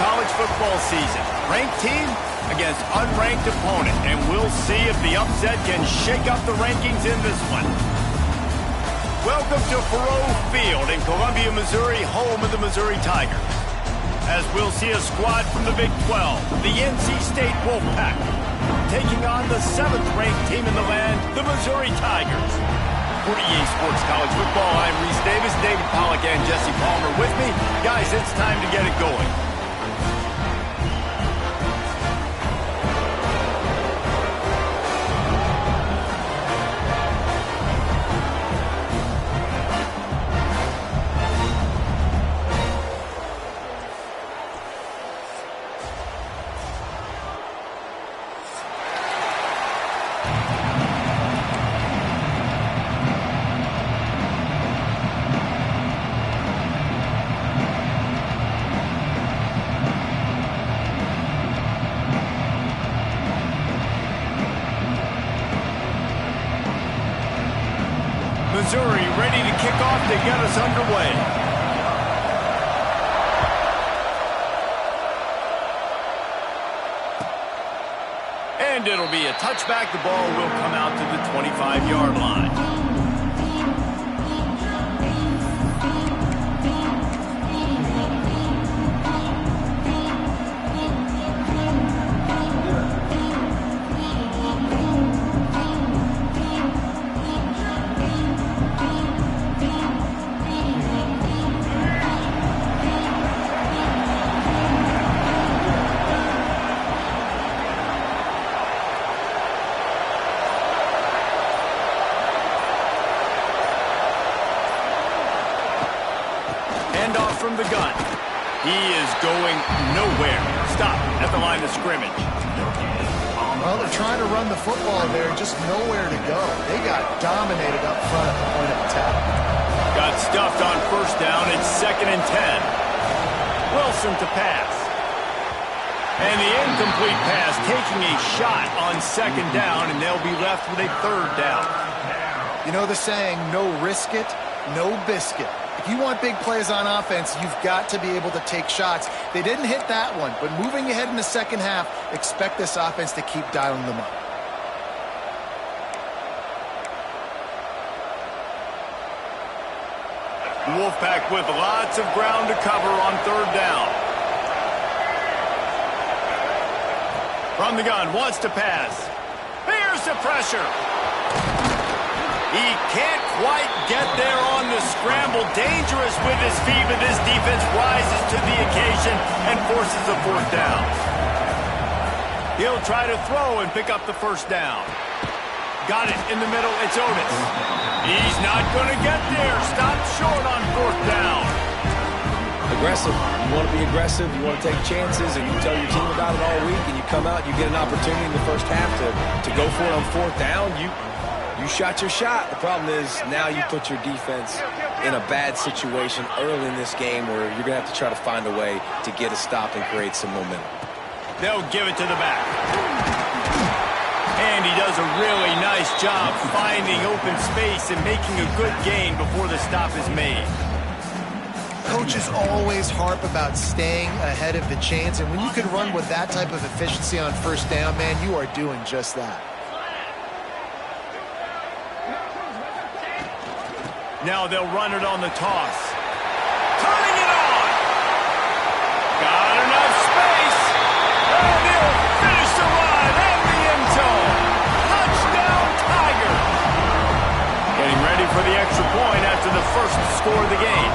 college football season. Ranked team against unranked opponent, and we'll see if the upset can shake up the rankings in this one. Welcome to Faurot Field in Columbia, Missouri, home of the Missouri Tigers. As we'll see a squad from the Big 12, the NC State Wolfpack, taking on the 7th-ranked team in the land, the Missouri Tigers. For EA Sports College Football, I'm Reese Davis, David Pollack, and Jesse Palmer with me. Guys, it's time to get it going. Missouri ready to kick off to get us underway. And it'll be a touchback. The ball will come out to the 25-yard line. Handoff from the gun. He is going nowhere. Stop at the line of scrimmage. Well, they're trying to run the football there, just nowhere to go. They got dominated up front at the point of attack. Got stuffed on first down. It's 2nd and 10. Wilson to pass. And the incomplete pass taking a shot on 2nd down, and they'll be left with a 3rd down. You know the saying, no risk it, no biscuit. If you want big plays on offense, you've got to be able to take shots. They didn't hit that one, but moving ahead in the second half, expect this offense to keep dialing them up. Wolfpack with lots of ground to cover on 3rd down. From the gun, wants to pass. Here's the pressure. He can't quite get there on the scramble. Dangerous with his feet, but this defense rises to the occasion and forces a 4th down. He'll try to throw and pick up the 1st down. Got it in the middle. It's Otis. He's not going to get there. Stopped short on 4th down. Aggressive. You want to be aggressive. You want to take chances, and you tell your team about it all week, and you come out, you get an opportunity in the first half to go for it on 4th down. You shot your shot. The problem is now you put your defense in a bad situation early in this game where you're going to have to try to find a way to get a stop and create some momentum. They'll give it to the back. And he does a really nice job finding open space and making a good gain before the stop is made. Coaches always harp about staying ahead of the chains, and when you can run with that type of efficiency on 1st down, man, you are doing just that. Now they'll run it on the toss. Turning it on! Got enough space! And they'll finish the run and the end zone! Touchdown, Tigers! Getting ready for the extra point after the first score of the game.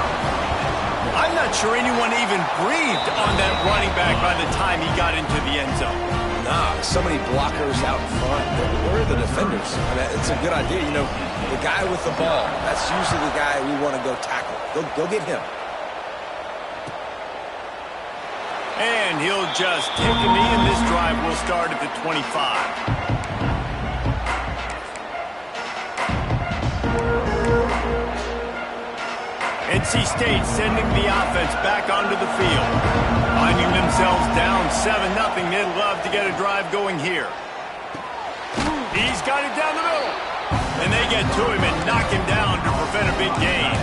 I'm not sure anyone even breathed on that running back by the time he got into the end zone. Nah, so many blockers out in front. Where are the defenders? I mean, it's a good idea. You know, the guy with the ball, that's usually the guy we want to go tackle. Go get him. And he'll just take a knee, and this drive will start at the 25. NC State sending the offense back onto the field. Finding themselves down 7-0. They'd love to get a drive going here. He's got it down the middle. And they get to him and knock him down to prevent a big gain.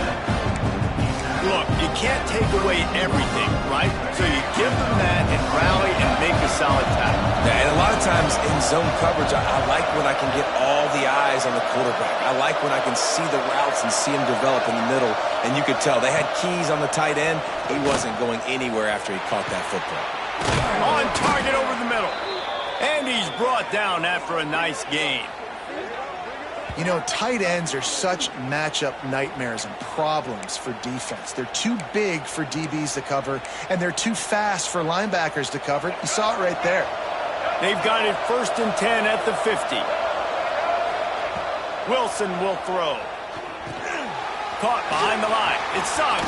Look, you can't take away everything, right? So you give them that, solid tackle. Yeah, and a lot of times in zone coverage, I like when I can get all the eyes on the quarterback. I like when I can see the routes and see him develop in the middle. And you could tell they had keys on the tight end. He wasn't going anywhere after he caught that football. On target over the middle. And he's brought down after a nice gain. You know, tight ends are such matchup nightmares and problems for defense. They're too big for DBs to cover, and they're too fast for linebackers to cover. You saw it right there. They've got it 1st and 10 at the 50. Wilson will throw. Caught behind the line. It's Sugg.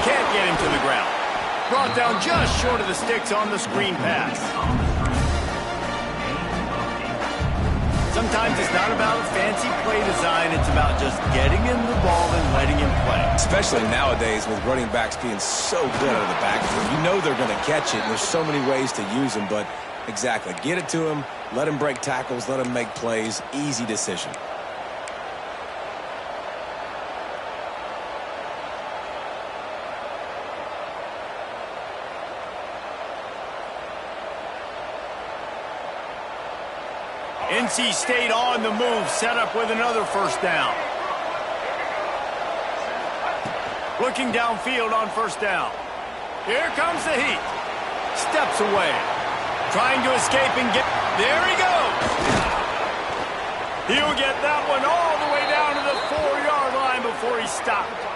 Can't get him to the ground. Brought down just short of the sticks on the screen pass. Sometimes it's not about a fancy play design. It's about just getting him the ball and letting him play. Especially nowadays with running backs being so good out of the backfield. You know they're going to catch it, and there's so many ways to use them. But exactly, get it to him, let him break tackles, let him make plays. Easy decision. NC State on the move, set up with another 1st down. Looking downfield on 1st down. Here comes the heat. Steps away. Trying to escape and get... There he goes. He'll get that one all the way down to the 4-yard line before he stopped.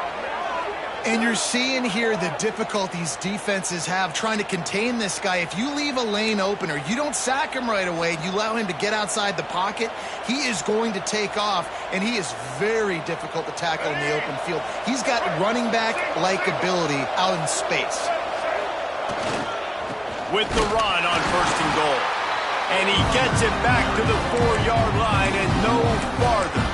And you're seeing here the difficulties defenses have trying to contain this guy. If you leave a lane open or you don't sack him right away, you allow him to get outside the pocket, he is going to take off, and he is very difficult to tackle in the open field. He's got running back-like ability out in space. With the run on 1st and goal. And he gets it back to the 4-yard line and no farther.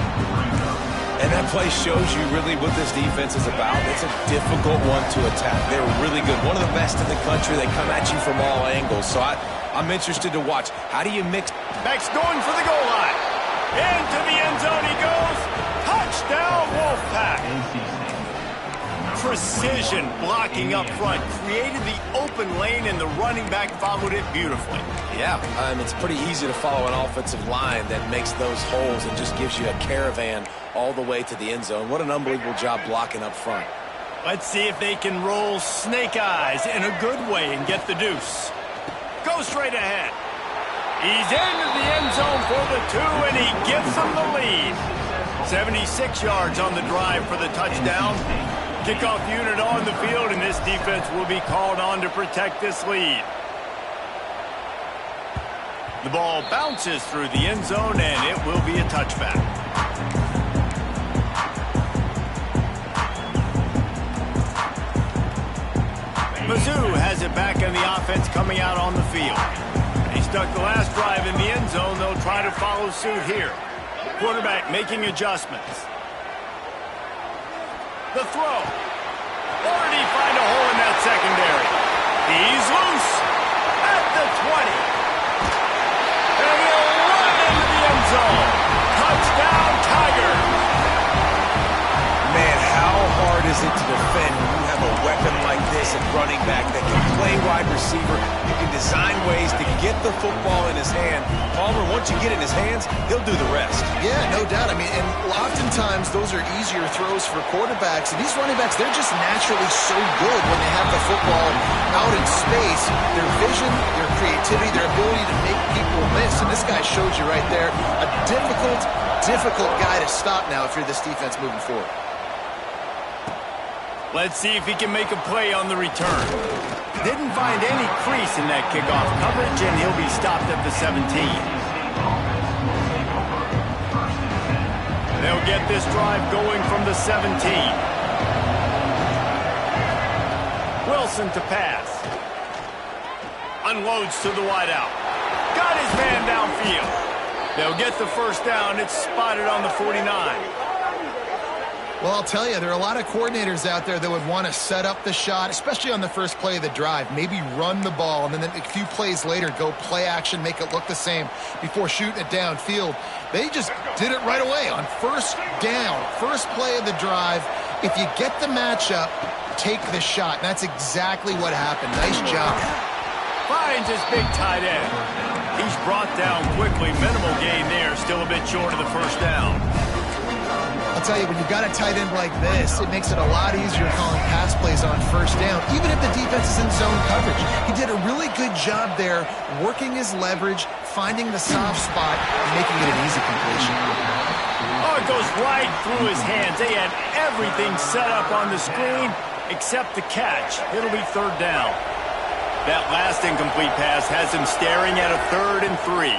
And that play shows you really what this defense is about. It's a difficult one to attack. They're really good. One of the best in the country. They come at you from all angles. So I'm interested to watch. How do you mix? Beck's going for the goal line. Into the end zone he goes. Touchdown, Wolfpack. Precision blocking up front. Created the open lane, and the running back followed it beautifully. Yeah, it's pretty easy to follow an offensive line that makes those holes and just gives you a caravan all the way to the end zone. What an unbelievable job blocking up front. Let's see if they can roll snake eyes in a good way and get the deuce. Go straight ahead. He's into the end zone for the 2, and he gives them the lead. 76 yards on the drive for the touchdown. Kickoff unit on the field, and this defense will be called on to protect this lead. The ball bounces through the end zone, and it will be a touchback. Mizzou has it back, and the offense coming out on the field. They stuck the last drive in the end zone. They'll try to follow suit here. Quarterback making adjustments. The throw. Or did he find a hole in that secondary? He's loose at the 20. And he'll run into the end zone. Touchdown, Tigers. Man, how hard is it to defend when you have a weapon like this at running back that can play wide receiver? You can design ways to get the football in his hand. Palmer, once you get it in his hands, he'll do the rest. Yeah, no doubt. I mean, and oftentimes those are easier throws for quarterbacks. And these running backs, they're just naturally so good when they have the football out in space. Their vision, their creativity, their ability to make people miss. And this guy showed you right there a difficult guy to stop now if you're this defense moving forward. Let's see if he can make a play on the return. Didn't find any crease in that kickoff coverage, and he'll be stopped at the 17. They'll get this drive going from the 17. Wilson to pass. Unloads to the wideout. Got his man downfield. They'll get the 1st down. It's spotted on the 49. Well, I'll tell you, there are a lot of coordinators out there that would want to set up the shot, especially on the first play of the drive, maybe run the ball, and then a few plays later go play action, make it look the same before shooting it downfield. They just did it right away on 1st down, first play of the drive. If you get the matchup, take the shot. And that's exactly what happened. Nice job. 5 finds his big tight end. He's brought down quickly. Minimal gain there. Still a bit short of the first down. I'll tell you, when you've got a tight end like this, it makes it a lot easier calling pass plays on first down, even if the defense is in zone coverage. He did a really good job there, working his leverage, finding the soft spot, and making it an easy completion. Oh, it goes right through his hands. They had everything set up on the screen except the catch. It'll be third down. That last incomplete pass has him staring at a 3rd and 3.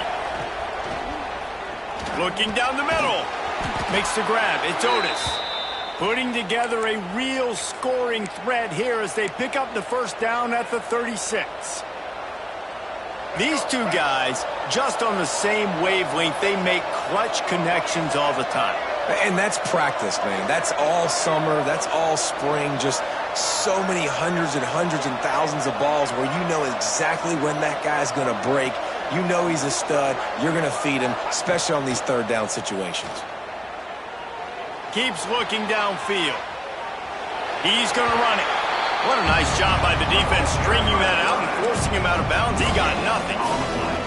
Looking down the middle. Makes the grab. It's Otis. Putting together a real scoring threat here as they pick up the first down at the 36. These two guys, just on the same wavelength, they make clutch connections all the time. And that's practice, man. That's all summer. That's all spring. Just so many hundreds and thousands of balls where you know exactly when that guy's going to break. You know he's a stud. You're going to feed him, especially on these third down situations. Keeps looking downfield. He's going to run it. What a nice job by the defense stringing that out and forcing him out of bounds. He got nothing.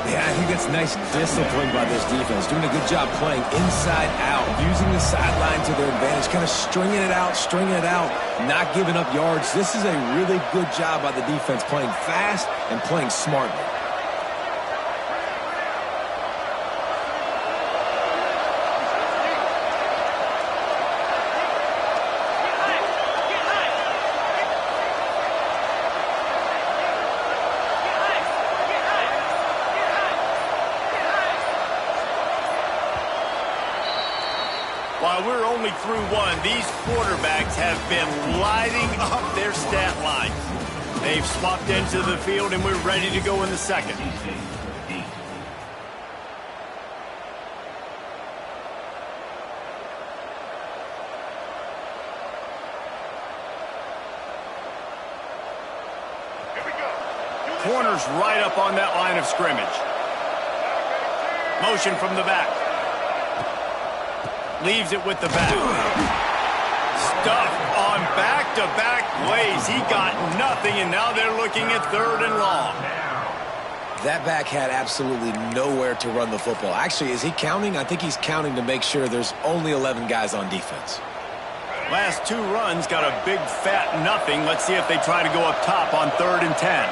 Yeah, I think that's nice discipline by this defense. Doing a good job playing inside out, using the sideline to their advantage, kind of stringing it out, not giving up yards. This is a really good job by the defense, playing fast and playing smartly. While we're only through one, these quarterbacks have been lighting up their stat line. They've swapped into the field, and we're ready to go in the second. Corner's right up on that line of scrimmage. Motion from the back. Leaves it with the back. Stuff on back-to-back plays. He got nothing, and now they're looking at 3rd and long. That back had absolutely nowhere to run the football. Actually, is he counting? I think he's counting to make sure there's only 11 guys on defense. Last 2 runs got a big fat nothing. Let's see if they try to go up top on 3rd and 10.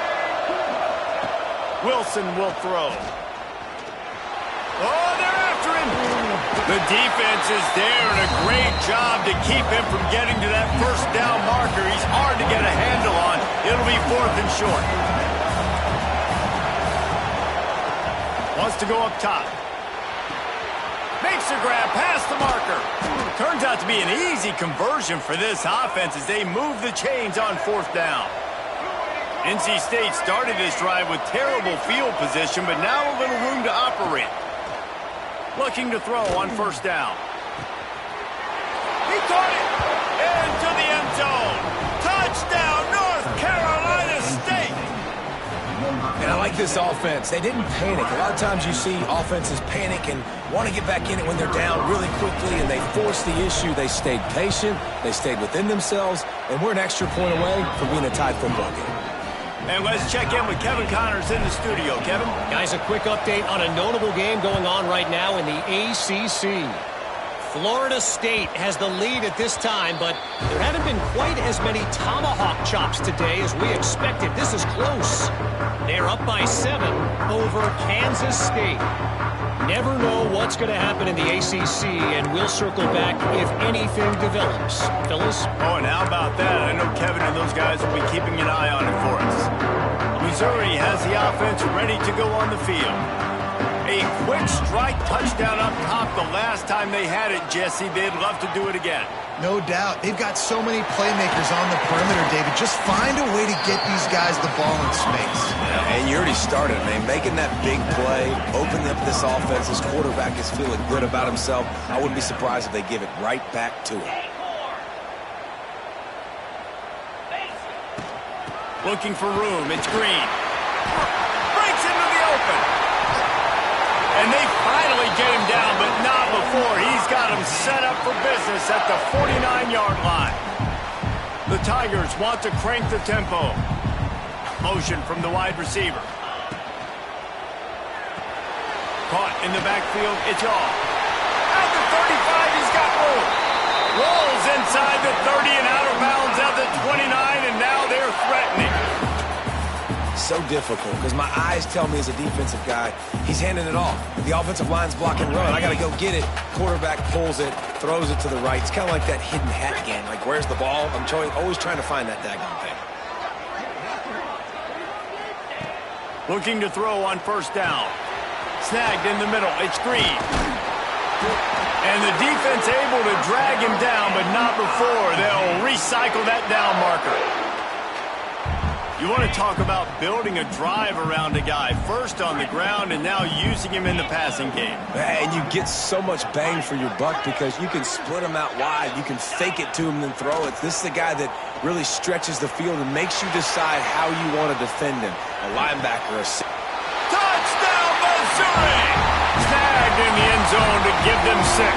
Wilson will throw. Oh, they're after him. The defense is there, and a great job to keep him from getting to that first down marker. He's hard to get a handle on. It'll be 4th and short. Wants to go up top. Makes the grab past the marker. Turns out to be an easy conversion for this offense as they move the chains on 4th down. NC State started this drive with terrible field position, but now a little room to operate. Looking to throw on 1st down. He caught it into the end zone. Touchdown, North Carolina State. And I like this offense. They didn't panic. A lot of times you see offenses panic and want to get back in it when they're down really quickly, and they force the issue. They stayed patient. They stayed within themselves, and we're an extra point away from being a tied football game. And let's check in with Kevin Connors in the studio. Kevin? Guys, a quick update on a notable game going on right now in the ACC. Florida State has the lead at this time, but there haven't been quite as many tomahawk chops today as we expected. This is close. They're up by 7 over Kansas State. Never know what's going to happen in the ACC, and we'll circle back if anything develops. Phyllis? Oh, and how about that? I know Kevin and those guys will be keeping an eye on it for us. Missouri has the offense ready to go on the field. A quick strike touchdown up top the last time they had it, Jesse. They'd love to do it again. No doubt. They've got so many playmakers on the perimeter, David. Just find a way to get these guys the ball in space. Yeah, and you already started, man. Making that big play, opening up this offense. This quarterback is feeling good about himself. I wouldn't be surprised if they give it right back to him. Looking for room. It's Green. Breaks into the open. And they finally get him down, but not before. He's got him set up for business at the 49-yard line. The Tigers want to crank the tempo. Motion from the wide receiver. Caught in the backfield. It's off. At the 35, he's got room. Rolls inside the 30 and out of bounds at the 29, and now they're threatening. So difficult because my eyes tell me as a defensive guy, he's handing it off. The offensive line's blocking run. I got to go get it. Quarterback pulls it, throws it to the right. It's kind of like that hidden hat game. Like, where's the ball? I'm always trying to find that daggone thing. Looking to throw on first down. Snagged in the middle. It's Green. And the defense able to drag him down, but not before they'll recycle that down marker. You want to talk about building a drive around a guy. First on the ground and now using him in the passing game. And you get so much bang for your buck because you can split him out wide. You can fake it to him and then throw it. This is the guy that really stretches the field and makes you decide how you want to defend him. A linebacker, touchdown, Missouri! Snagged in the end zone to give them 6.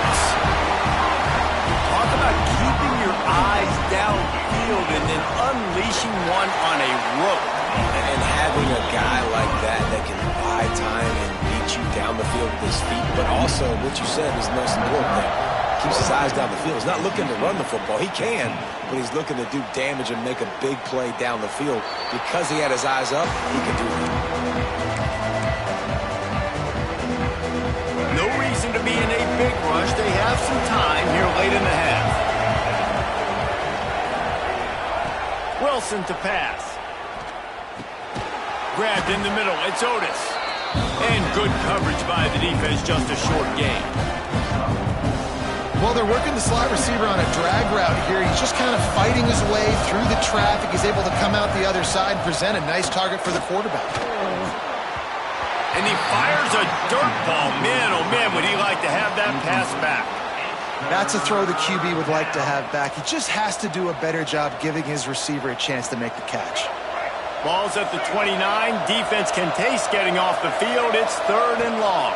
Talk about keeping your eyes downfield and then unleashing one on a rope. And having a guy like that can buy time and beat you down the field with his feet, but also what you said is the most important thing. Keeps his eyes down the field. He's not looking to run the football. He can, but he's looking to do damage and make a big play down the field. Because he had his eyes up, he could do that. No reason to be in a big rush. They have some time here late in the half. Wilson to pass. Grabbed in the middle. It's Otis. And good coverage by the defense. Just a short gain. Well, they're working the slot receiver on a drag route here. He's just kind of fighting his way through the traffic. He's able to come out the other side and present a nice target for the quarterback. And he fires a dirt ball. Man, oh man, would he like to have that pass back. That's a throw the QB would like to have back. He just has to do a better job giving his receiver a chance to make the catch. Ball's at the 29. Defense can taste getting off the field. It's 3rd and long.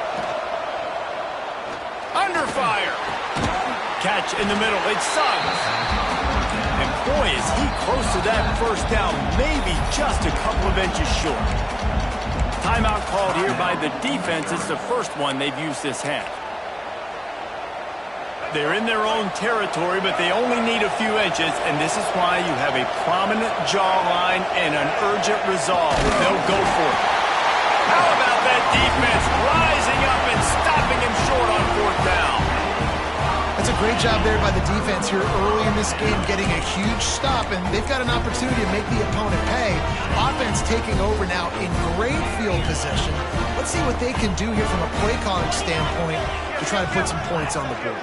Under fire. Catch in the middle. It's Suggs. And boy, is he close to that first down. Maybe just a couple of inches short. Timeout called here by the defense. It's the first one they've used this half. They're in their own territory, but they only need a few inches, and this is why you have a prominent jawline and an urgent resolve. They'll go for it. How about that defense rising up and stopping him short on 4th down? That's a great job there by the defense here early in this game, getting a huge stop, and they've got an opportunity to make the opponent pay. Offense taking over now in great field position. Let's see what they can do here from a play calling standpoint to try to put some points on the board.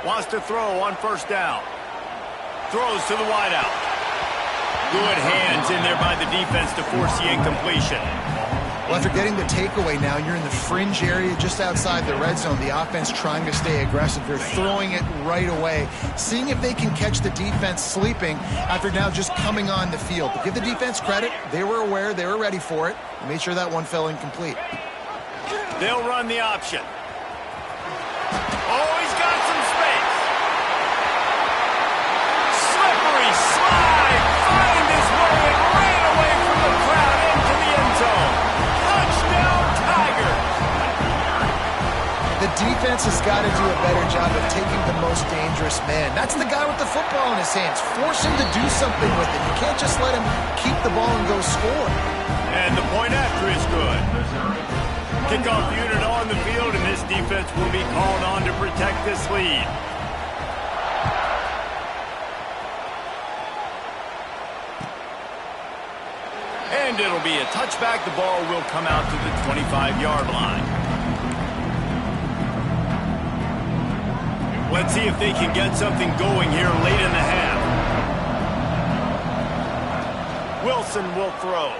Wants to throw on first down. Throws to the wideout. Good hands in there by the defense to force the incompletion. Well, after getting the takeaway now, you're in the fringe area just outside the red zone. The offense trying to stay aggressive. They're throwing it right away, seeing if they can catch the defense sleeping after now just coming on the field. But give the defense credit. They were aware. They were ready for it. They made sure that one fell incomplete. They'll run the option. Oh, he's got some space. Slippery slide. Find his way and ran away from the crowd into the end zone. Touchdown, Tigers. The defense has got to do a better job of taking the most dangerous man. That's the guy with the football in his hands. Force him to do something with it. You can't just let him keep the ball and go score. And the point after is good. Kickoff unit on the field, and this defense will be called on to protect this lead. And it'll be a touchback. The ball will come out to the 25-yard line. Let's see if they can get something going here late in the half. Wilson will throw.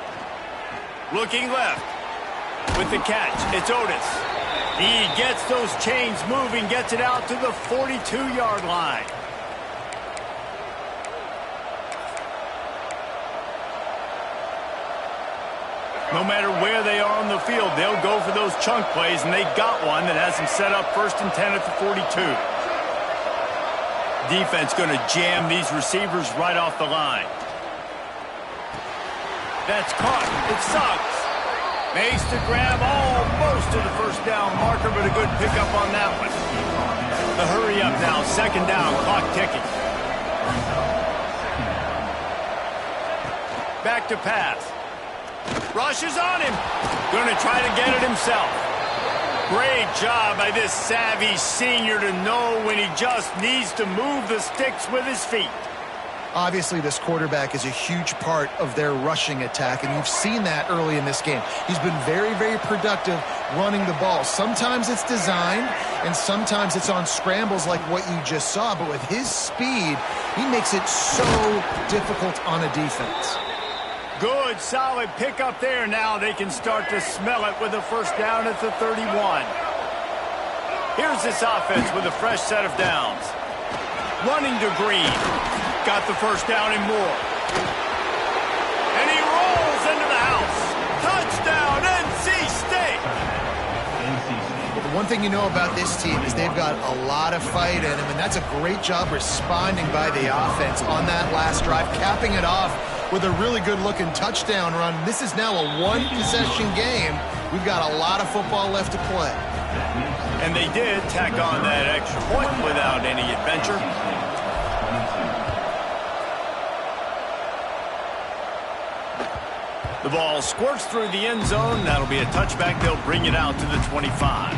Looking left. With the catch, it's Otis. He gets those chains moving, gets it out to the 42-yard line. No matter where they are on the field, they'll go for those chunk plays, and they got one that has them set up 1st and 10 at the 42. Defense going to jam these receivers right off the line. That's caught. It sucks. Makes the grab almost to the first down marker, but a good pickup on that one. The hurry up now. Second down. Clock ticking. Back to pass. Rushes on him. Going to try to get it himself. Great job by this savvy senior to know when he just needs to move the sticks with his feet. Obviously, this quarterback is a huge part of their rushing attack, and you've seen that early in this game. He's been very, very productive running the ball. Sometimes it's designed, and sometimes it's on scrambles like what you just saw. But with his speed, he makes it so difficult on a defense. Good, solid pickup there. Now they can start to smell it with a first down at the 31. Here's this offense with a fresh set of downs. Running to Green. Got the first down and more. And he rolls into the house. Touchdown, NC State. Well, the one thing you know about this team is they've got a lot of fight in them, and that's a great job responding by the offense on that last drive, capping it off with a really good-looking touchdown run. This is now a one-possession game. We've got a lot of football left to play. And they did tack on that extra point without any adventure. The ball squirts through the end zone. That'll be a touchback. They'll bring it out to the 25.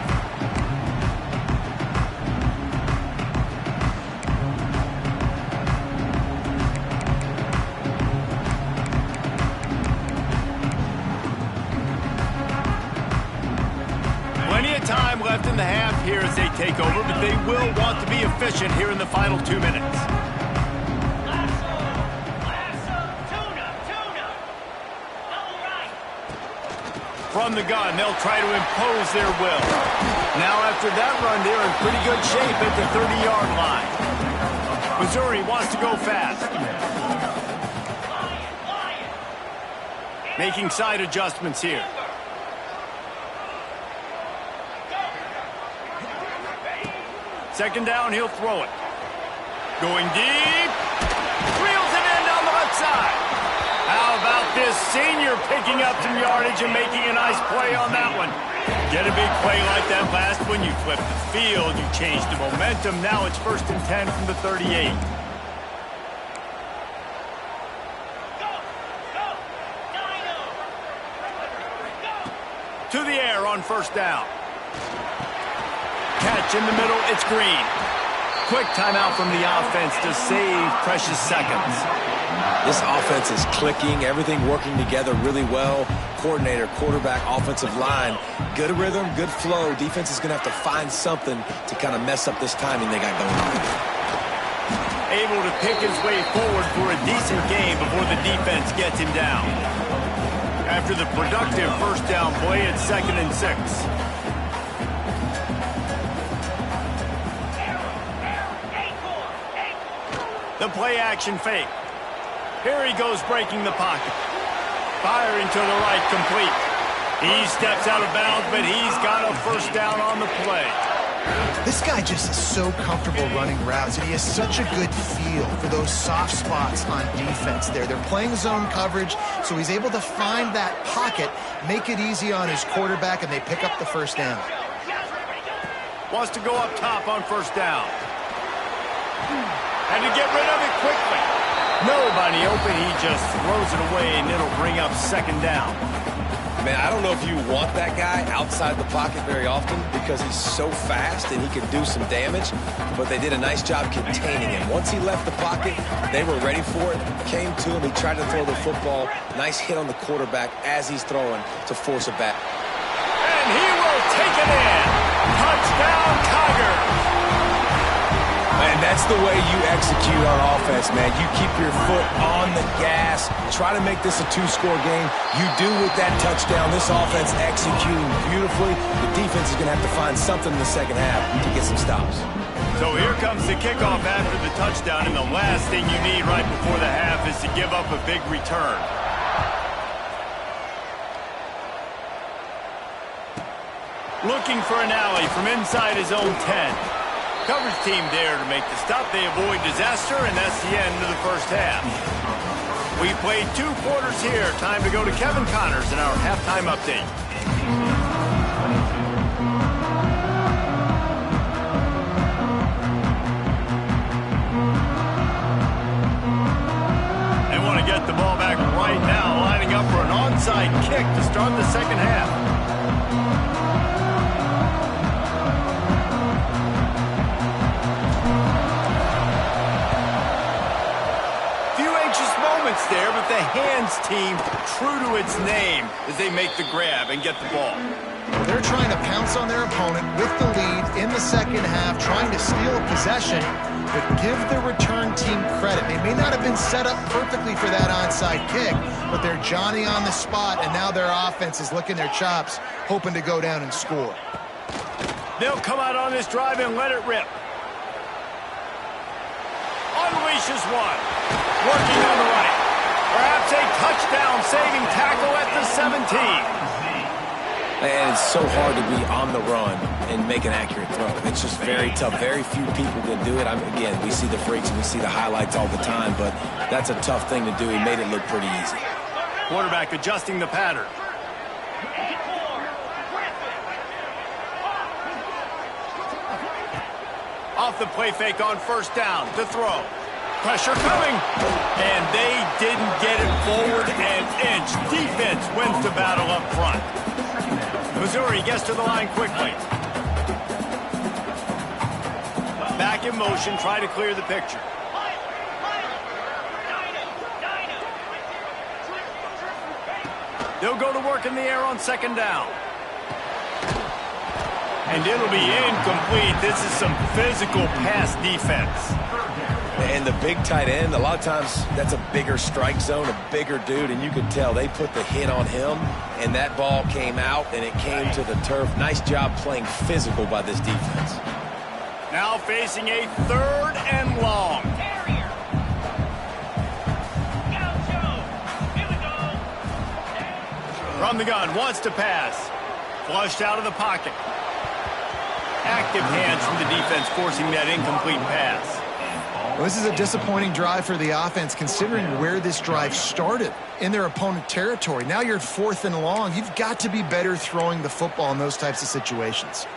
Plenty of time left in the half here as they take over, but they will want to be efficient here in the final 2 minutes. From the gun, they'll try to impose their will. Now after that run, they're in pretty good shape at the 30-yard line. Missouri wants to go fast. Making side adjustments here. Second down, he'll throw it. Going deep. Reels it in down the left side. How about this senior picking up some yardage and making a nice play on that one? Get a big play like that last one, you flip the field, you change the momentum. Now it's 1st and 10 from the 38. To the air on first down. Catch in the middle, it's Green. Quick timeout from the offense to save precious seconds. This offense is clicking, everything working together really well. Coordinator, quarterback, offensive line, good rhythm, good flow. Defense is going to have to find something to kind of mess up this timing they got going on. Able to pick his way forward for a decent game before the defense gets him down. After the productive first down play, it's 2nd and 6. The play action fake. Here he goes breaking the pocket. Firing to the right, complete. He steps out of bounds, but he's got a first down on the play. This guy just is so comfortable running routes, and he has such a good feel for those soft spots on defense there. They're playing zone coverage, so he's able to find that pocket, make it easy on his quarterback, and they pick up the first down. Wants to go up top on first down. And to get rid of it quickly. Nobody open, he just throws it away, and it'll bring up 2nd down. Man, I don't know if you want that guy outside the pocket very often because he's so fast and he can do some damage, but they did a nice job containing him. Once he left the pocket, they were ready for it, came to him, he tried to throw the football. Nice hit on the quarterback as he's throwing to force it back. And he will take it in. Touchdown, Tigers. And that's the way you execute on offense, man. You keep your foot on the gas. Try to make this a 2-score game. You do with that touchdown. This offense executing beautifully. The defense is going to have to find something in the second half to get some stops. So here comes the kickoff after the touchdown, and the last thing you need right before the half is to give up a big return. Looking for an alley from inside his own 10. Coverage team there to make the stop. They avoid disaster, and that's the end of the first half. We played 2 quarters here. Time to go to Kevin Connors in our halftime update. They want to get the ball back right now, lining up for an onside kick to start the second half. There, but the hands team true to its name as they make the grab and get the ball. They're trying to pounce on their opponent with the lead in the second half, trying to steal a possession, but give the return team credit. They may not have been set up perfectly for that onside kick, but they're Johnny on the spot, and now their offense is licking their chops, hoping to go down and score. They'll come out on this drive and let it rip. Unleashes one. Working on the right. Perhaps a touchdown-saving tackle at the 17. And it's so hard to be on the run and make an accurate throw. It's just very tough. Very few people can do it. Again, we see the freaks and we see the highlights all the time, but that's a tough thing to do. He made it look pretty easy. Quarterback adjusting the pattern. Off the play fake on first down to throw. Pressure coming, and they didn't get it forward an inch. Defense wins the battle up front. Missouri gets to the line quickly. Back in motion, try to clear the picture. They'll go to work in the air on second down. And it'll be incomplete. This is some physical pass defense. And the big tight end, a lot of times that's a bigger strike zone, a bigger dude, and you could tell they put the hit on him, and that ball came out, and it came to the turf. Nice job playing physical by this defense. Now facing a 3rd and long. From the gun, wants to pass. Flushed out of the pocket. Active hands from the defense forcing that incomplete pass. Well, this is a disappointing drive for the offense, considering where this drive started, in their opponent territory. Now you're at 4th and long. You've got to be better throwing the football in those types of situations.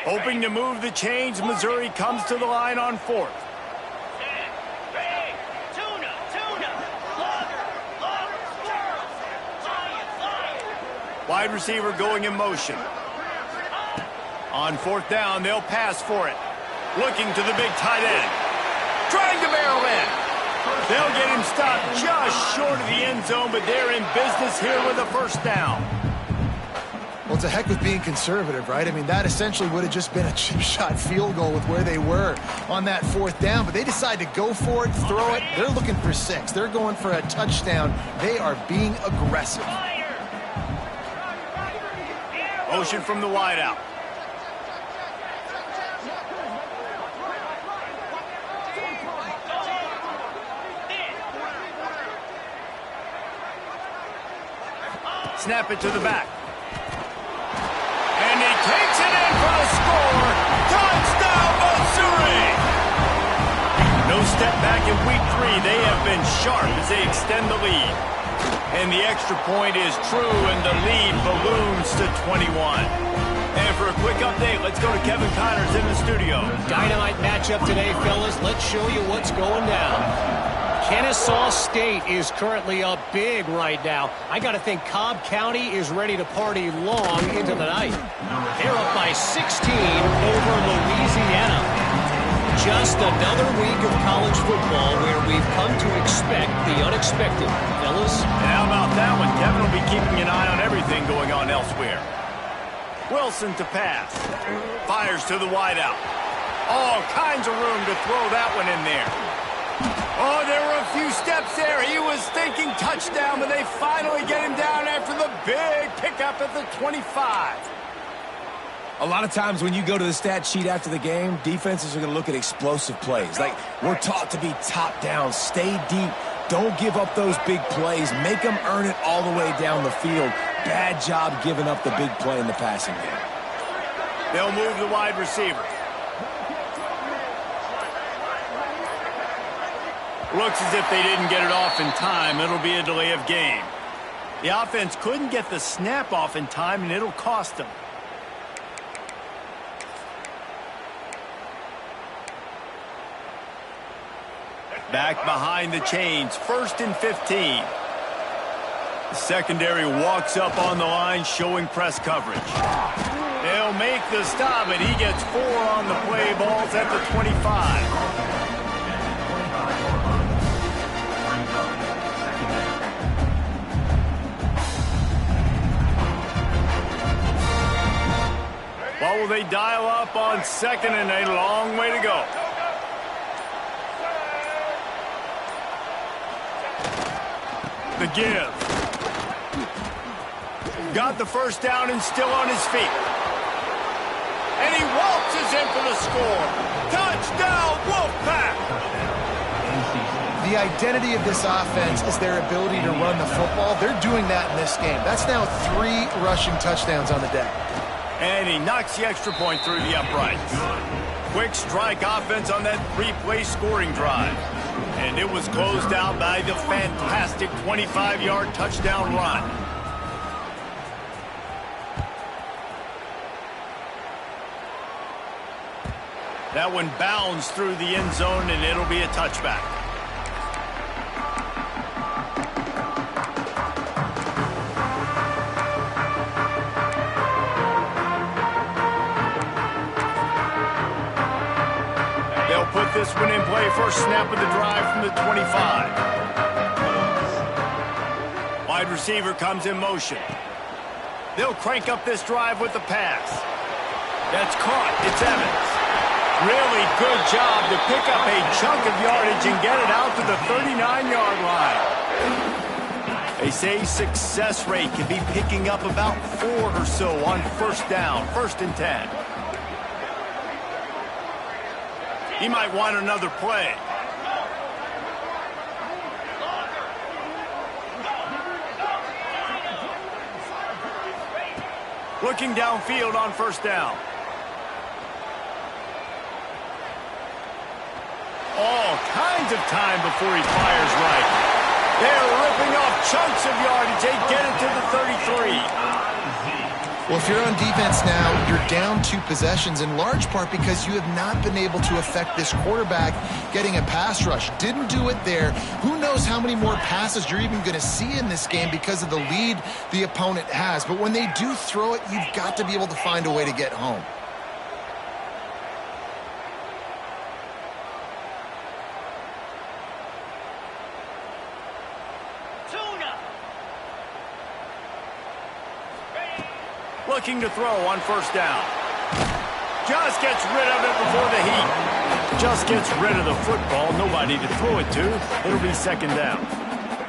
Hoping to move the chains, Missouri comes to the line on 4th. Wide receiver going in motion. On 4th down, they'll pass for it. Looking to the big tight end. Trying to barrel in. They'll get him stopped just short of the end zone, but they're in business here with a first down. Well, it's a heck with being conservative, right? I mean, that essentially would have just been a chip shot field goal with where they were on that 4th down, but they decide to go for it, throw it. They're looking for 6. They're going for a touchdown. They are being aggressive. Motion from the wideout. Snap it to the back. And he takes it in for the score. Touchdown, Missouri! No step back in week 3. They have been sharp as they extend the lead. And the extra point is true, and the lead balloons to 21. And for a quick update, let's go to Kevin Connors in the studio. Dynamite matchup today, fellas. Let's show you what's going down. Kennesaw State is currently up big right now. I got to think Cobb County is ready to party long into the night. They're up by 16 over Louisiana. Just another week of college football where we've come to expect the unexpected. Fellas? And how about that one? Kevin will be keeping an eye on everything going on elsewhere. Wilson to pass. Fires to the wideout. All kinds of room to throw that one in there. Oh, there were a few steps there. He was thinking touchdown, but they finally get him down after the big pickup at the 25. A lot of times when you go to the stat sheet after the game, defenses are going to look at explosive plays. Like, we're taught to be top down, stay deep, Don't give up those big plays. Make them earn it all the way down the field. Bad job giving up the big play in the passing game. They'll move the wide receiver. Looks as if they didn't get it off in time. It'll be a delay of game. The offense couldn't get the snap off in time, and it'll cost them. Back behind the chains, 1st and 15. The secondary walks up on the line, showing press coverage. They'll make the stop, and he gets 4 on the play. Ball's at the 25. What will they dial up on 2nd and a long way to go? The give. Got the first down and still on his feet. And he waltzes in for the score. Touchdown, Wolfpack! The identity of this offense is their ability to run the football. They're doing that in this game. That's now 3 rushing touchdowns on the day. And he knocks the extra point through the uprights. Quick strike offense on that 3-play scoring drive. And it was closed out by the fantastic 25-yard touchdown run. That one bounds through the end zone, and it'll be a touchback. They'll put this one in play. First snap of the drive from the 25. Wide receiver comes in motion. They'll crank up this drive with the pass. That's caught. It's Evans. Really good job to pick up a chunk of yardage and get it out to the 39-yard line. They say success rate can be picking up about 4 or so on first down, 1st and 10. He might want another play. Looking downfield on first down. All kinds of time before he fires right. They're ripping off chunks of yardage. They get it to the 33. Well, if you're on defense now, you're down 2 possessions, in large part because you have not been able to affect this quarterback getting a pass rush. Didn't do it there. Who knows how many more passes you're even going to see in this game because of the lead the opponent has. But when they do throw it, you've got to be able to find a way to get home. Looking to throw on first down. Just gets rid of it before the heat. Just gets rid of the football. Nobody to throw it to. It'll be 2nd down.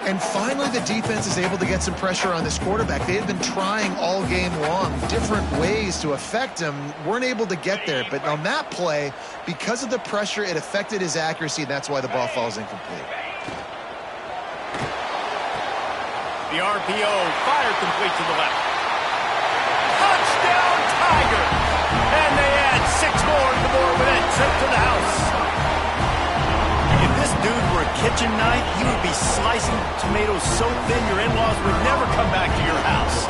And finally, the defense is able to get some pressure on this quarterback. They had been trying all game long, different ways to affect him. Weren't able to get there. But on that play, because of the pressure, it affected his accuracy. And that's why the ball falls incomplete. The RPO fired complete to the left. Touchdown, Tiger! And they add 6 more to the board with that trip to the house. If this dude were a kitchen knife, he would be slicing tomatoes so thin your in-laws would never come back to your house.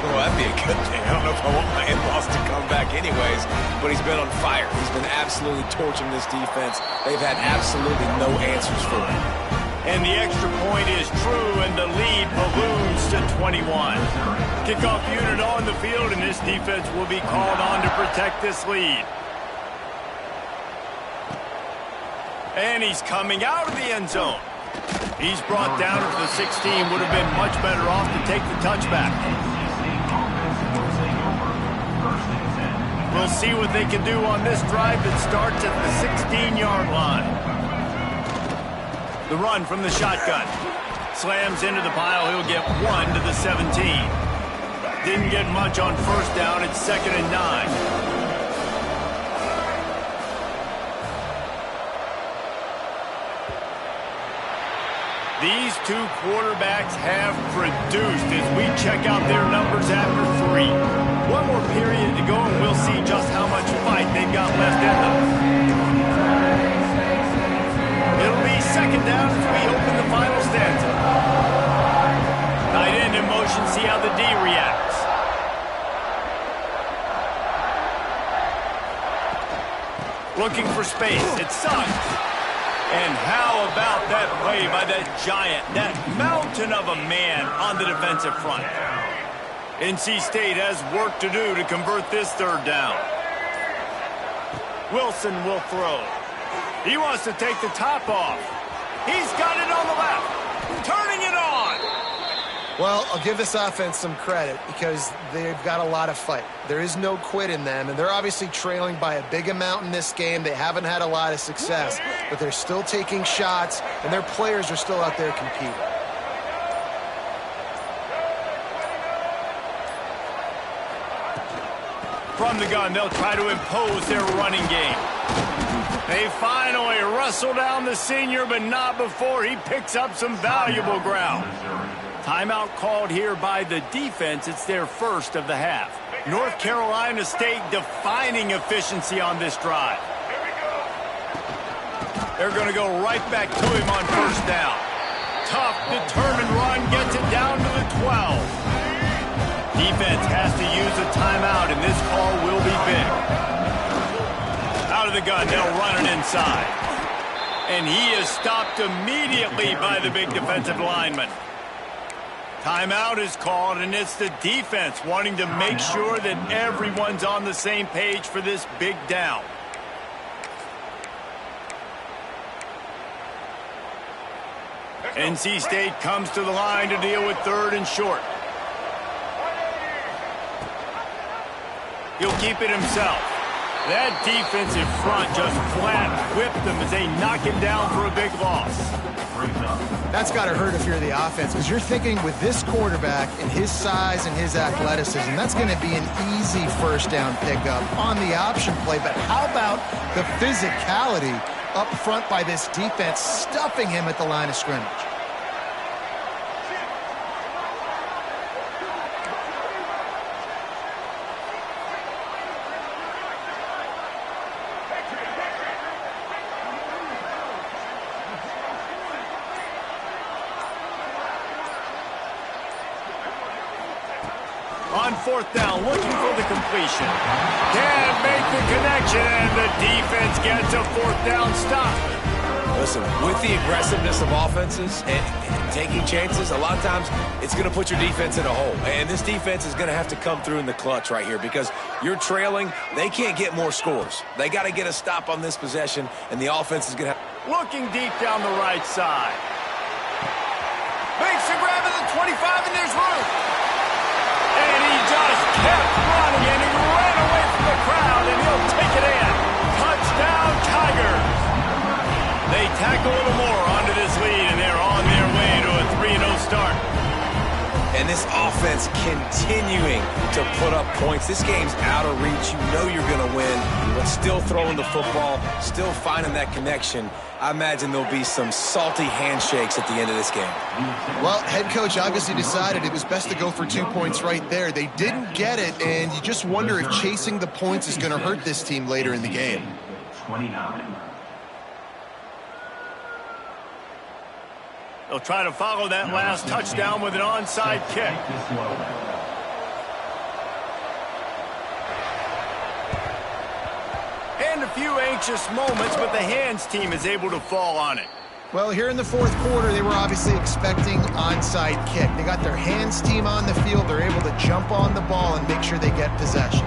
Well, that'd be a good thing. I don't know if I want my in-laws to come back anyways, but he's been on fire. He's been absolutely torching this defense. They've had absolutely no answers for him. And the extra point is true, and the lead balloons to 21. Kickoff unit on the field, and this defense will be called on to protect this lead. And he's coming out of the end zone. He's brought down at the 16. Would have been much better off to take the touchback. We'll see what they can do on this drive that starts at the 16-yard line. The run from the shotgun. Slams into the pile. He'll get 1 to the 17. Didn't get much on first down. It's 2nd and 9. These two quarterbacks have produced as we check out their numbers after 3. One more period to go, and we'll see just how much fight they've got left in them. It'll be second down as we open the final stanza. Tight end in motion, see how the D reacts. Looking for space. It's Suggs. And how about that play by that giant, that mountain of a man on the defensive front? NC State has work to do to convert this third down. Wilson will throw. He wants to take the top off. He's got it on the left. Turning it on. Well, I'll give this offense some credit because they've got a lot of fight. There is no quit in them, and they're obviously trailing by a big amount in this game. They haven't had a lot of success, but they're still taking shots, and their players are still out there competing. From the gun, they'll try to impose their running game. They finally wrestle down the senior, but not before he picks up some valuable ground. Timeout called here by the defense. It's their first of the half. North Carolina State defining efficiency on this drive. They're going to go right back to him on first down. Tough, determined run gets it down to the 12. Defense has to use a timeout, and this call will be big. Out of the gun, they'll run it inside. And he is stopped immediately by the big defensive lineman. Timeout is called, and it's the defense wanting to make sure that everyone's on the same page for this big down. NC State comes to the line to deal with third and short. He'll keep it himself. That defensive front just flat whipped them as they knock him down for a big loss. That's got to hurt if you're the offense, because you're thinking with this quarterback and his size and his athleticism, that's going to be an easy first down pickup on the option play. But how about the physicality up front by this defense, stuffing him at the line of scrimmage? On fourth down, looking for the completion. Can't make the connection, and the defense gets a fourth down stop. Listen, with the aggressiveness of offenses and taking chances, a lot of times it's going to put your defense in a hole. And this defense is going to have to come through in the clutch right here because you're trailing. They can't get more scores. They got to get a stop on this possession, and the offense is going to have... Looking deep down the right side. Makes a grab at the 25, and there's room. And he just kept running, and he ran away from the crowd, and he'll take it in. Touchdown, Tigers. They tack a little more onto this lead, and they're on their way to a 3-0 start. And this offense continuing to put up points. This game's out of reach. You know you're going to win, but still throwing the football, still finding that connection. I imagine there'll be some salty handshakes at the end of this game. Well, head coach obviously decided it was best to go for 2 points right there. They didn't get it, and you just wonder if chasing the points is going to hurt this team later in the game. 29. They'll try to follow that last touchdown with an onside kick. And a few anxious moments, but the hands team is able to fall on it. Well, here in the fourth quarter, they were obviously expecting onside kick. They got their hands team on the field. They're able to jump on the ball and make sure they get possession.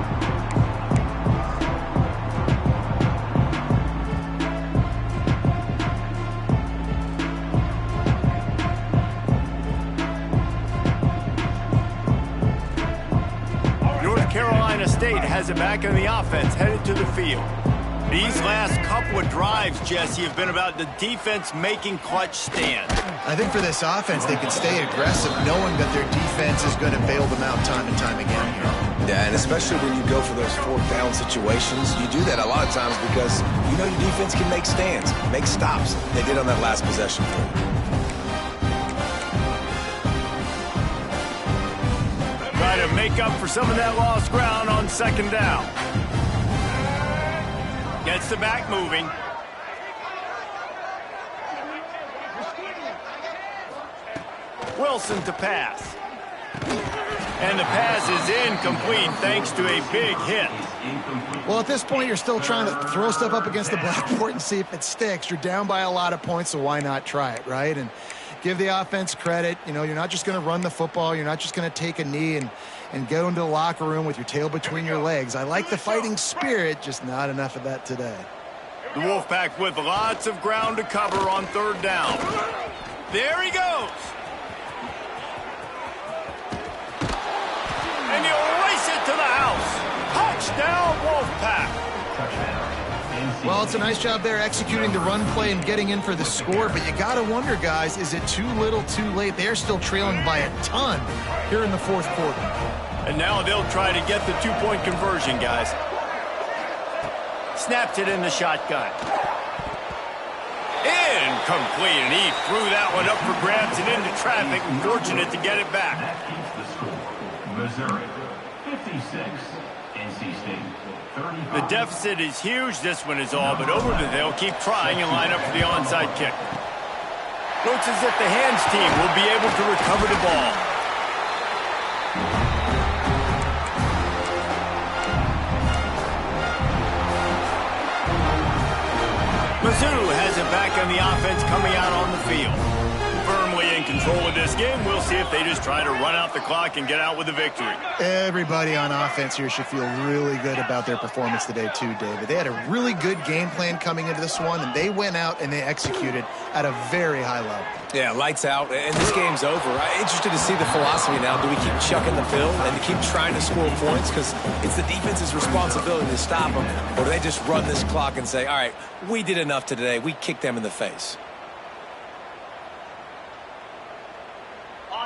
Carolina State has it back in the offense, headed to the field. These last couple of drives, Jesse, have been about the defense making clutch stands. I think for this offense, they can stay aggressive knowing that their defense is going to bail them out time and time again here. Yeah, and especially when you go for those fourth down situations, you do that a lot of times because you know your defense can make stands, make stops. They did on that last possession. make up for some of that lost ground on second down. Gets the back moving. Wilson to pass. And the pass is incomplete thanks to a big hit. Well, at this point, you're still trying to throw stuff up against the blackboard and see if it sticks. You're down by a lot of points, so why not try it, right? And give the offense credit. You know, you're not just going to run the football. You're not just going to take a knee and go into the locker room with your tail between your legs. I like the fighting spirit, just not enough of that today. The Wolfpack with lots of ground to cover on third down. There he goes. And he'll race it to the house. Touchdown, Wolfpack. Well, it's a nice job there executing the run play and getting in for the score, but you got to wonder, guys, is it too little too late? They're still trailing by a ton here in the fourth quarter. And now they'll try to get the two-point conversion, guys. Snapped it in the shotgun. Incomplete, and he threw that one up for grabs and into traffic, and fortunate to get it back. Missouri, 56, NC State, 35. The deficit is huge. This one is all but over, but they'll keep trying and line up for the onside kick. Looks as if the hands team will be able to recover the ball. Mizzou has it back on the offense coming out on the field. Firmly in control of this game. We'll see if they just try to run out the clock and get out with a victory. Everybody on offense here should feel really good about their performance today too, David. They had a really good game plan coming into this one, and they went out and they executed at a very high level. Yeah, lights out, and this game's over. I'm interested to see the philosophy now. Do we keep chucking the field and keep trying to score points? Because it's the defense's responsibility to stop them. Or do they just run this clock and say, all right, we did enough today. We kicked them in the face.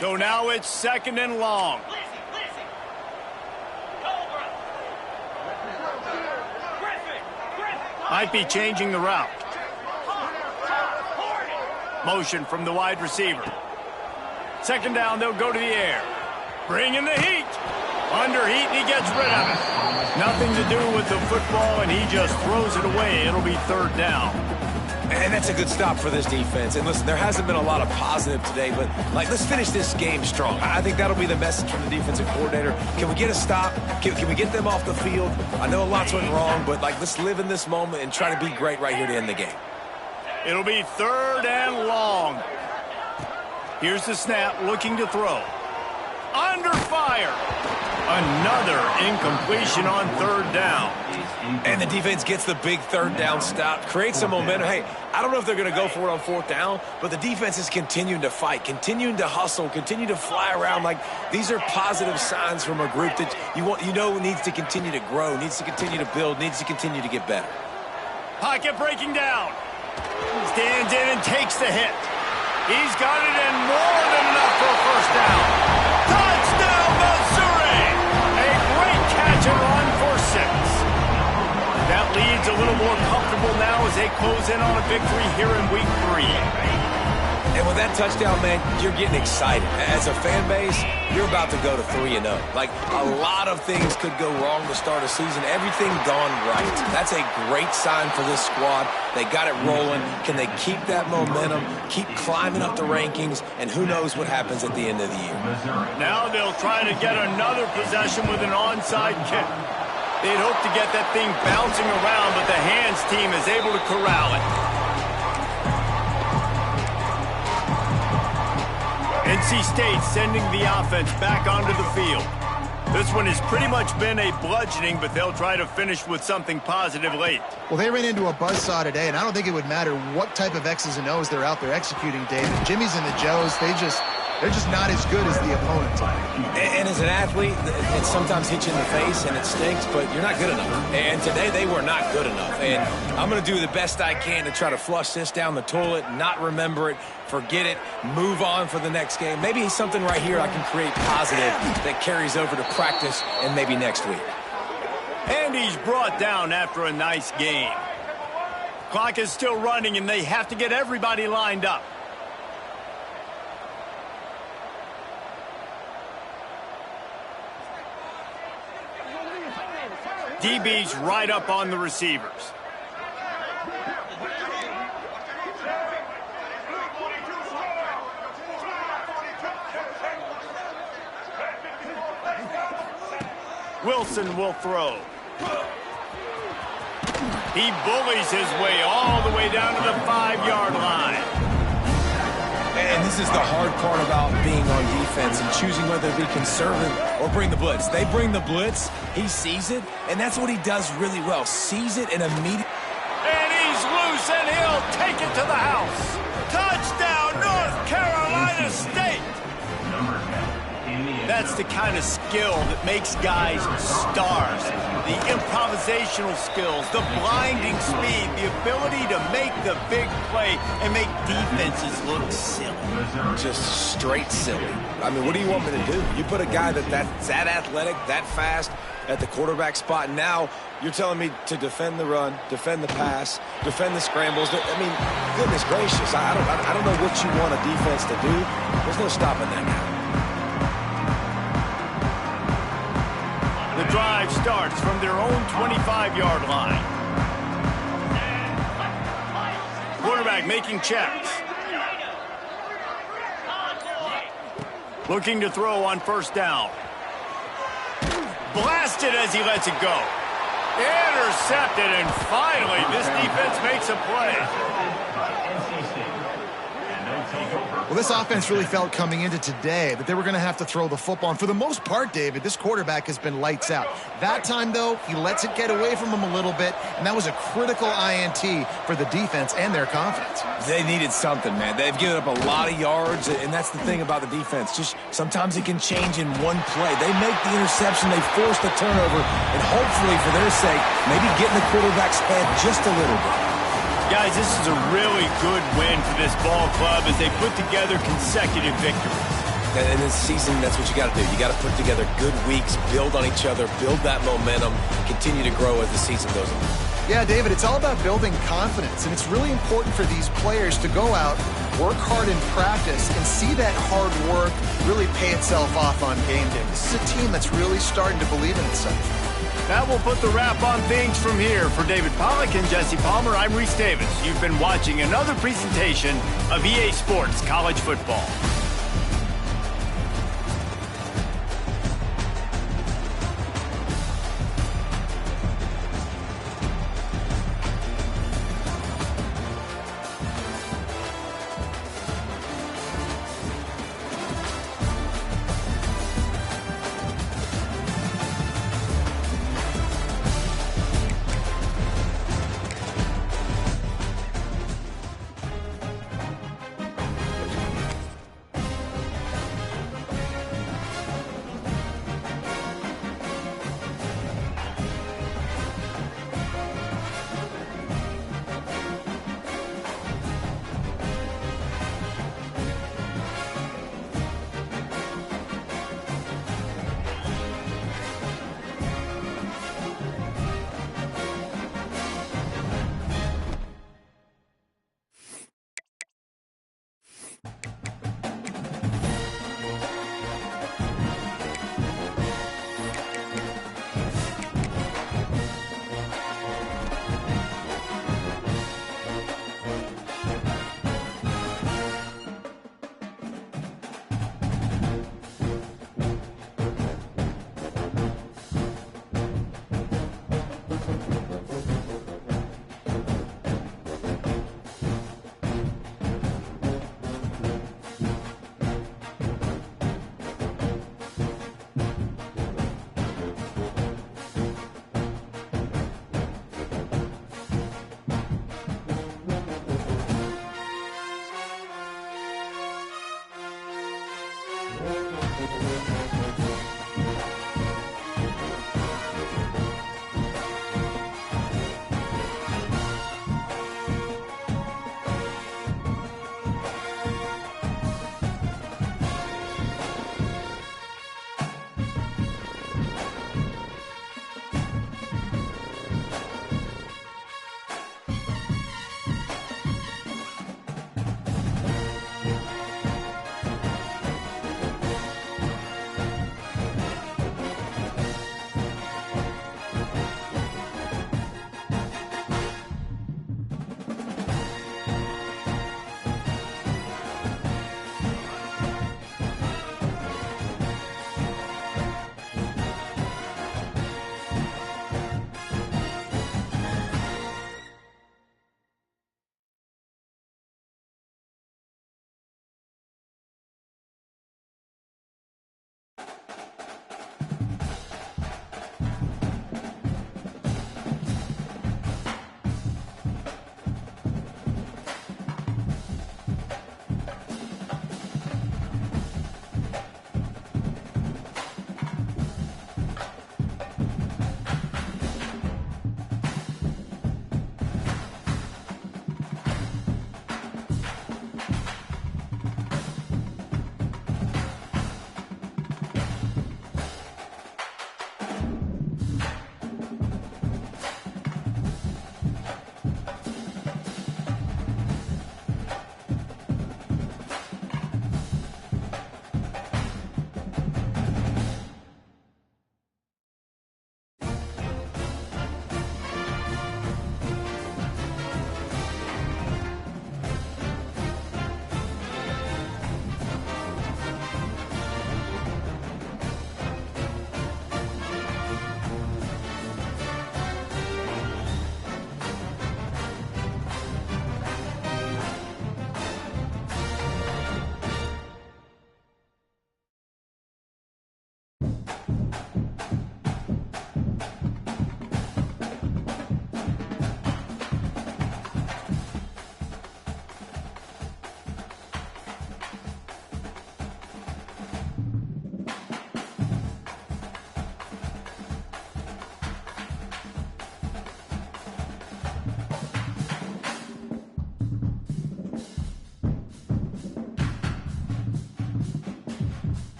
So now it's second and long. Might be changing the route. Motion from the wide receiver. Second down, they'll go to the air. Bring in the heat. Under heat, and he gets rid of it. Nothing to do with the football, and he just throws it away. It'll be third down. And that's a good stop for this defense. And listen, there hasn't been a lot of positive today, but let's finish this game strong. I think that'll be the message from the defensive coordinator. Can we get a stop? Can we get them off the field? I know a lot's went wrong, but let's live in this moment and try to be great right here to end the game. It'll be third and long. Here's the snap, looking to throw. Under fire. Another incompletion on third down. And the defense gets the big third down stop, creates some momentum. Hey, I don't know if they're going to go for it on fourth down, but the defense is continuing to fight, continuing to hustle, continue to fly around. These are positive signs from a group that needs to continue to grow, needs to continue to build, needs to continue to get better. Pocket breaking down. Stands in and takes the hit. He's got it and more than enough for a first down. Touchdown, Missouri! A great catch and run for 6. That lead's a little more comfortable now as they close in on a victory here in week 3. And with that touchdown, man, you're getting excited. As a fan base, you're about to go to 3-0. A lot of things could go wrong to start a season. Everything gone right. That's a great sign for this squad. They got it rolling. Can they keep that momentum, keep climbing up the rankings, and who knows what happens at the end of the year. Now they'll try to get another possession with an onside kick. They'd hope to get that thing bouncing around, but the hands team is able to corral it. NC State sending the offense back onto the field. This one has pretty much been a bludgeoning, but they'll try to finish with something positive late. Well, they ran into a buzzsaw today, and I don't think it would matter what type of X's and O's they're out there executing, David. Jimmy's and the Joes, they're just not as good as the opponent. And as an athlete, it sometimes hits you in the face and it stinks, but you're not good enough. And today they were not good enough. And I'm going to do the best I can to try to flush this down the toilet, not remember it, forget it, move on for the next game. Maybe something right here I can create positive that carries over to practice and maybe next week. And he's brought down after a nice game. Clock is still running, and they have to get everybody lined up. DB's right up on the receivers. Wilson will throw. He bullies his way all the way down to the 5-yard line. And this is the hard part about being on defense and choosing whether to be conservative or bring the blitz. They bring the blitz, he sees it, and that's what he does really well. Sees it and immediately. And he's loose, and he'll take it to the house. Touchdown, North Carolina State! That's the kind of skill that makes guys stars. The improvisational skills, the blinding speed, the ability to make the big play and make defenses look silly. Just straight silly. I mean, what do you want me to do? You put a guy that's that athletic, that fast at the quarterback spot, and now you're telling me to defend the run, defend the pass, defend the scrambles. I mean, goodness gracious, I don't know what you want a defense to do. There's no stopping that now. The drive starts from their own 25-yard line. Quarterback making checks. Looking to throw on first down. Blasted as he lets it go. Intercepted, and finally this defense makes a play. Well, this offense really felt coming into today that they were going to have to throw the football. And for the most part, David, this quarterback has been lights out. That time, though, he lets it get away from him a little bit, and that was a critical INT for the defense and their confidence. They needed something, man. They've given up a lot of yards, and that's the thing about the defense. Just sometimes it can change in one play. They make the interception, they force the turnover, and hopefully, for their sake, maybe get in the quarterback's head just a little bit. Guys, this is a really good win for this ball club as they put together consecutive victories. And in this season, that's what you got to do. You got to put together good weeks, build on each other, build that momentum, continue to grow as the season goes on. Yeah, David, it's all about building confidence, and it's really important for these players to go out, work hard in practice, and see that hard work really pay itself off on game day. This is a team that's really starting to believe in itself. That will put the wrap on things from here. For David Pollack and Jesse Palmer, I'm Reese Davis. You've been watching another presentation of EA Sports College Football.